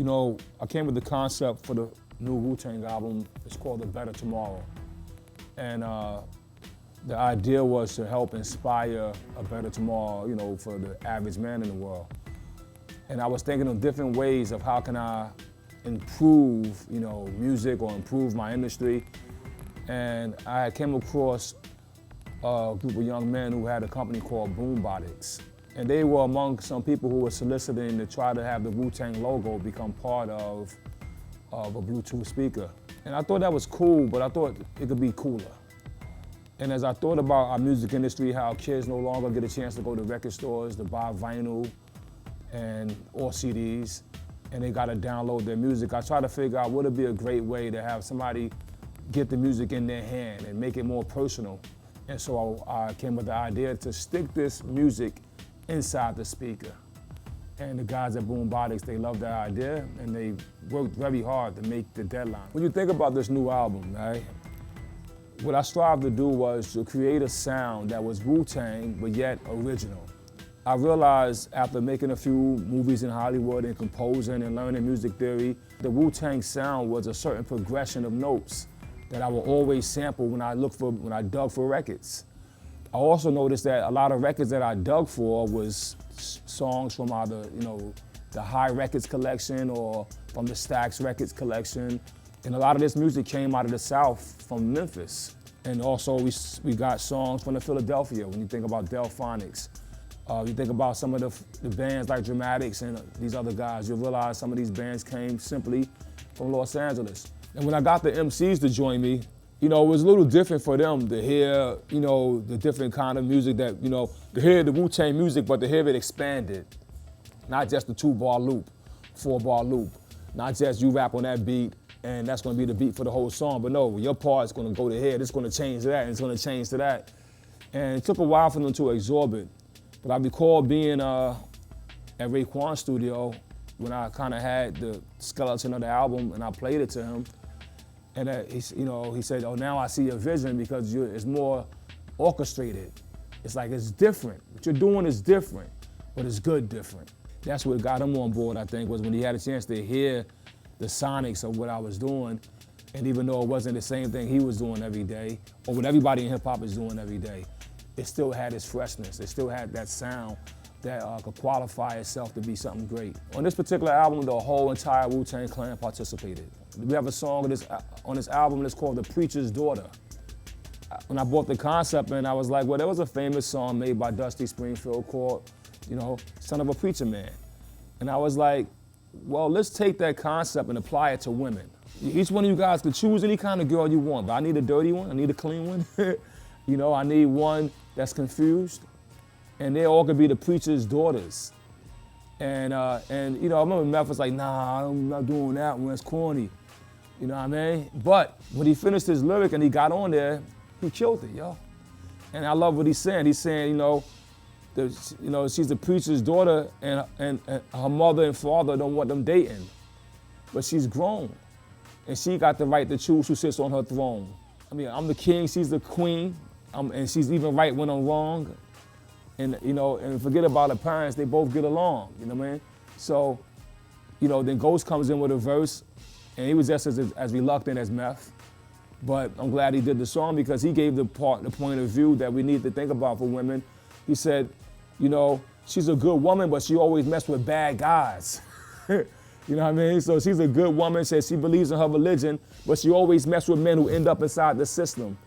I came with the concept for the new Wu-Tang album. It's called The Better Tomorrow. And the idea was to help inspire a better tomorrow, for the average man in the world. And I was thinking of different ways of how can I improve, music or improve my industry. And I came across a group of young men who had a company called Boombotics. And they were among some people who were soliciting to try to have the Wu-Tang logo become part of a Bluetooth speaker. And I thought that was cool, but I thought it could be cooler. And as I thought about our music industry, how kids no longer get a chance to go to record stores to buy vinyl or CDs, and they gotta download their music, I tried to figure out what would be a great way to have somebody get the music in their hand and make it more personal. And so I came with the idea to stick this music inside the speaker. And the guys at Boombotics, they loved that idea, and they worked very hard to make the deadline. When you think about this new album, right, what I strived to do was to create a sound that was Wu-Tang, but yet original. I realized after making a few movies in Hollywood and composing and learning music theory, the Wu-Tang sound was a certain progression of notes that I would always sample when I dug for records. I also noticed that a lot of records that I dug for was songs from either, the High Records collection or from the Stax Records collection. And a lot of this music came out of the South from Memphis. And also we got songs from Philadelphia when you think about Delphonics. You think about some of the bands like Dramatics and these other guys, you'll realize some of these bands came simply from Los Angeles. And when I got the MCs to join me, it was a little different for them to hear, the different kind of music that, to hear the Wu-Tang music, but to hear it expanded. Not just the 2-bar loop, 4-bar loop. Not just you rap on that beat and that's gonna be the beat for the whole song, but no, your part's gonna go to here, it's gonna change to that, and it's gonna change to that. And it took a while for them to absorb it. But I recall being at Raekwon's studio when I kind of had the skeleton of the album and I played it to him. And he said, "Oh, now I see your vision because it's more orchestrated. It's like it's different. What you're doing is different, but it's good different." That's what got him on board, I think, was when he had a chance to hear the sonics of what I was doing. And even though it wasn't the same thing he was doing every day, or what everybody in hip hop is doing every day, it still had its freshness. It still had that sound that could qualify itself to be something great. On this particular album, the whole entire Wu-Tang Clan participated. We have a song on this album that's called The Preacher's Daughter. When I bought the concept in, I was like, well, there was a famous song made by Dusty Springfield called, Son of a Preacher Man. And I was like, well, let's take that concept and apply it to women. Each one of you guys could choose any kind of girl you want, but I need a dirty one, I need a clean one. I need one that's confused, and they all could be the preacher's daughters. And I remember Meth was like, nah, I'm not doing that one, it's corny. You know what I mean? But when he finished his lyric and he got on there, he killed it, yo. And I love what he's saying. He's saying, she's the preacher's daughter and her mother and father don't want them dating. But she's grown, and she got the right to choose who sits on her throne. I mean, I'm the king, she's the queen, and she's even right when I'm wrong. And and forget about her parents, they both get along, you know what I mean? So, then Ghost comes in with a verse, and he was just as reluctant as Meth. But I'm glad he did the song because he gave the point of view that we need to think about for women. He said, she's a good woman, but she always messed with bad guys. You know what I mean? So she's a good woman, says she believes in her religion, but she always messed with men who end up inside the system.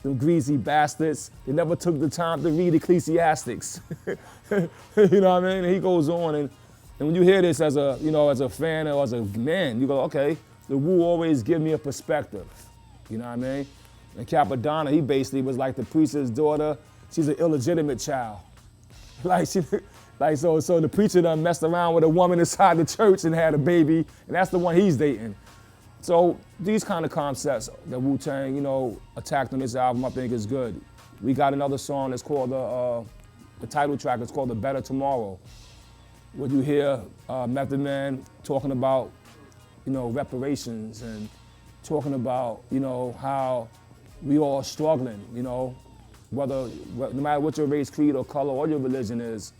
Them greasy bastards, they never took the time to read Ecclesiastics. You know what I mean? And he goes on, and when you hear this as a fan or as a man, you go, okay, the Wu always give me a perspective. You know what I mean? And Capadonna, he basically was like the preacher's daughter. She's an illegitimate child. So the preacher done messed around with a woman inside the church and had a baby, and that's the one he's dating. So these kind of concepts that Wu-Tang, attacked on this album, I think is good. We got another song that's called, the title track is called The Better Tomorrow. Where you hear Method Man talking about, reparations and talking about, how we all struggling, no matter what your race, creed, or color, or your religion is,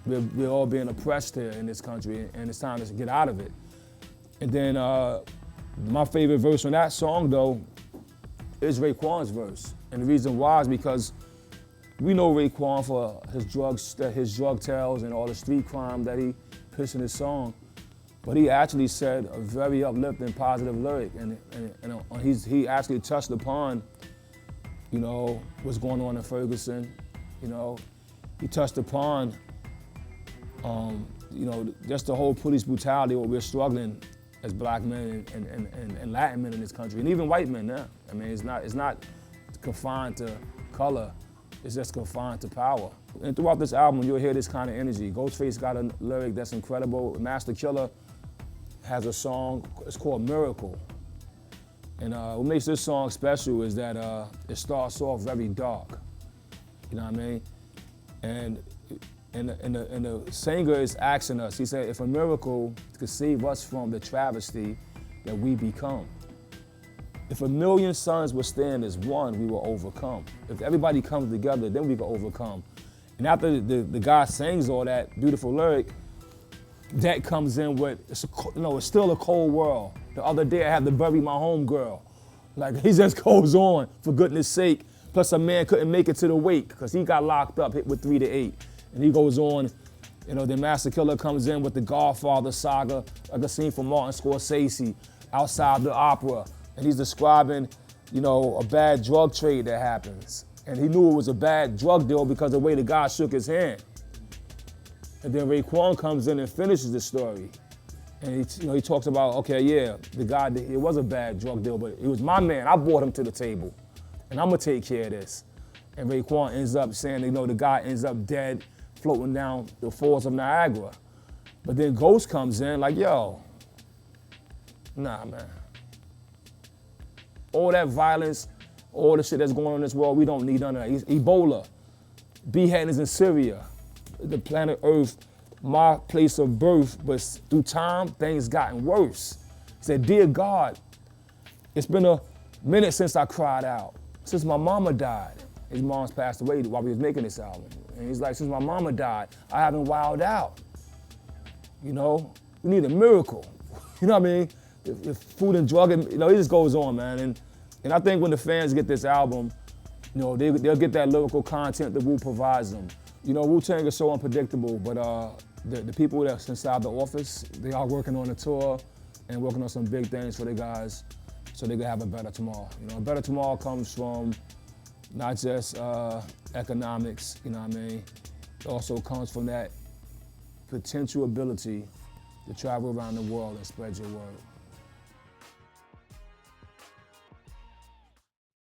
we're all being oppressed here in this country, and it's time to get out of it. And then my favorite verse on that song, though, is Raekwon's verse. And the reason why is because we know Raekwon for his drug tales and all the street crime that he puts in his song. But he actually said a very uplifting, positive lyric. And he actually touched upon, you know, what's going on in Ferguson. You know, he touched upon, you know, just the whole police brutality, what we're struggling as black men and Latin men in this country, and even white men now. I mean, it's not confined to color, it's just confined to power. And throughout this album, you'll hear this kind of energy. Ghostface got a lyric that's incredible. Master Killer has a song, it's called Miracle. And what makes this song special is that it starts off very dark, you know what I mean? And the singer is asking us, he said, if a miracle could save us from the travesty that we become. If a million suns would stand as one, we will overcome. If everybody comes together, then we can overcome. And after the guy sings all that beautiful lyric, that comes in with, it's still a cold world. The other day I had to bury my homegirl. Like, he just goes on, for goodness sake. Plus a man couldn't make it to the wake because he got locked up, hit with 3 to 8. And he goes on, you know, then Master Killer comes in with the Godfather saga, like a scene from Martin Scorsese, outside the opera. And he's describing, you know, a bad drug trade that happens. And he knew it was a bad drug deal because of the way the guy shook his hand. And then Raekwon comes in and finishes the story. And he talks about, okay, yeah, the guy, it was a bad drug deal, but it was my man. I brought him to the table, and I'm gonna take care of this. And Raekwon ends up saying, you know, the guy ends up dead, floating down the falls of Niagara. But then Ghost comes in like, yo, nah, man. All that violence, all the shit that's going on in this world, we don't need none of that. Ebola, beheadings in Syria, the planet Earth, my place of birth, but through time, things gotten worse. He said, dear God, it's been a minute since I cried out, since my mama died. His mom's passed away while we was making this album. And he's like, since my mama died, I haven't wilded out. You know, we need a miracle. You know what I mean? The food and drug, you know, it just goes on, man. And I think when the fans get this album, you know, they'll get that lyrical content that Wu provides them. You know, Wu-Tang is so unpredictable, but the people that's inside the office, they are working on a tour and working on some big things for the guys so they can have a better tomorrow. You know, a better tomorrow comes from not just economics, you know what I mean? It also comes from that potential ability to travel around the world and spread your word.